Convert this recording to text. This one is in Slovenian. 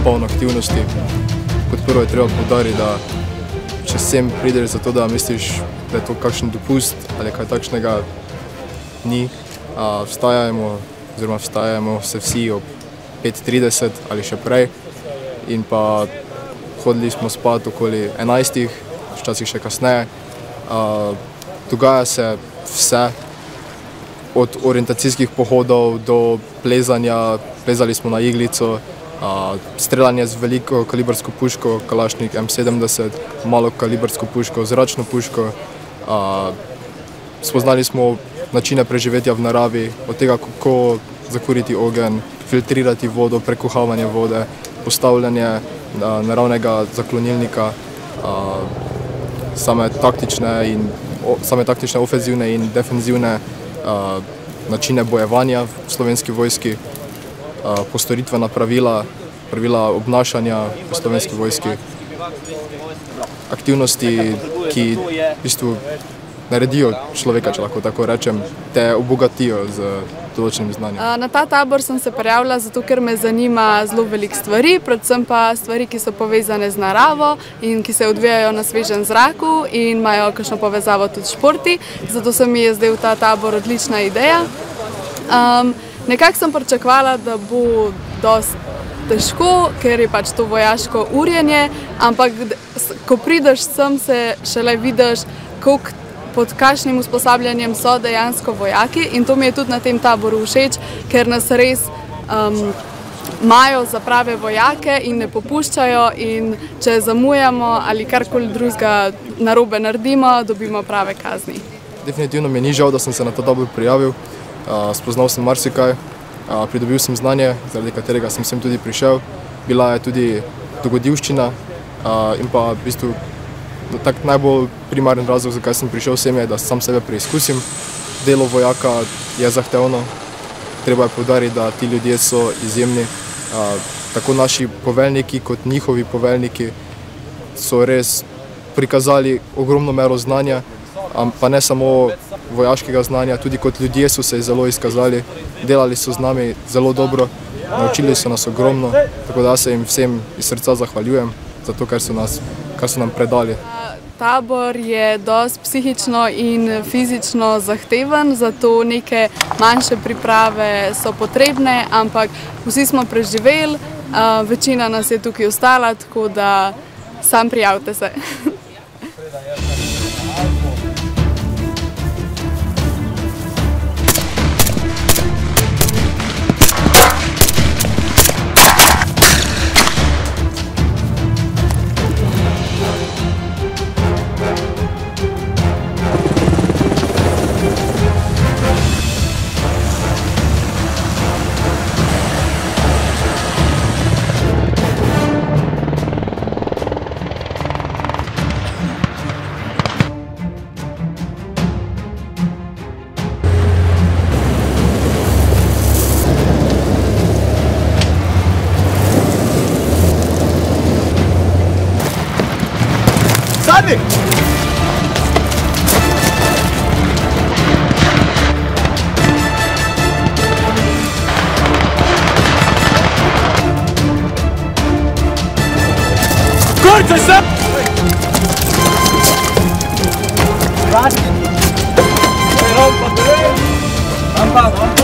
polno aktivnosti. Kot prvo je treba poudariti, da če sem prideš zato, da misliš, da je to kakšen dopust ali kaj takšnega, ni. Vstajamo se vsi ob 5:30 ali še prej in pa hodili smo spat okoli 11, včasih še kasneje. Dogaja se vse, od orientacijskih pohodov do plezanja, plezali smo na iglico, streljanje z veliko kalibrsko puško, Kalašnik M70, malo kalibrsko puško, zračno puško. Spoznali smo načine preživetja v naravi, od tega, kako zakuriti ogenj, filtrirati vodo, prekuhavanje vode, postavljanje naravnega zaklonilnika, same taktične, ofenzivne in defenzivne načine bojevanja v Slovenski vojski, postoritvena pravila obnašanja v Slovenski vojski, aktivnosti, ki v bistvu naredijo človeka, če lahko tako rečem, te obogatijo z določenim znanjem. Na ta tabor sem se prijavila zato, ker me zanima zelo veliko stvari, predvsem pa stvari, ki so povezane z naravo in ki se odvijajo na svežem zraku in imajo kakšno povezavo tudi s športi, zato se mi je zdel ta tabor odlična ideja. Nekako sem pričakovala, da bo dosti težko, ker je pač to vojaško urjenje, ampak ko prideš sem, se šele vidiš, pod kakšnim usposabljanjem so dejansko vojaki, in to mi je tudi na tem taboru všeč, ker nas res imajo za prave vojake in ne popuščajo, in če zamujamo ali karkoli drugega narobe naredimo, dobimo prave kazni. Definitivno mi ni žal, da sem se na ta tabor prijavil. Spoznal sem marsikaj, pridobil sem znanje, zaradi katerega sem sem tudi prišel. Bila je tudi dogodivščina in pa v bistvu tak najbolj primaren razlog, zakaj sem prišel sem, je, da sam sebe preizkusim. Delo vojaka je zahtevno, treba je poudariti, da ti ljudje so izjemni. Tako naši poveljniki kot njihovi poveljniki so res prikazali ogromno mero znanja, pa ne samo vojaškega znanja, tudi kot ljudje so se zelo izkazali, delali so z nami zelo dobro, naučili so nas ogromno, tako da se jim vsem iz srca zahvaljujem za to, kar so nam predali. Tabor je dosti psihično in fizično zahteven, zato neke manjše priprave so potrebne, ampak vsi smo preživeli, večina nas je tukaj ostala, tako da sam prijavite se. Zadnji! Kurze se! Zadnji! Rampa!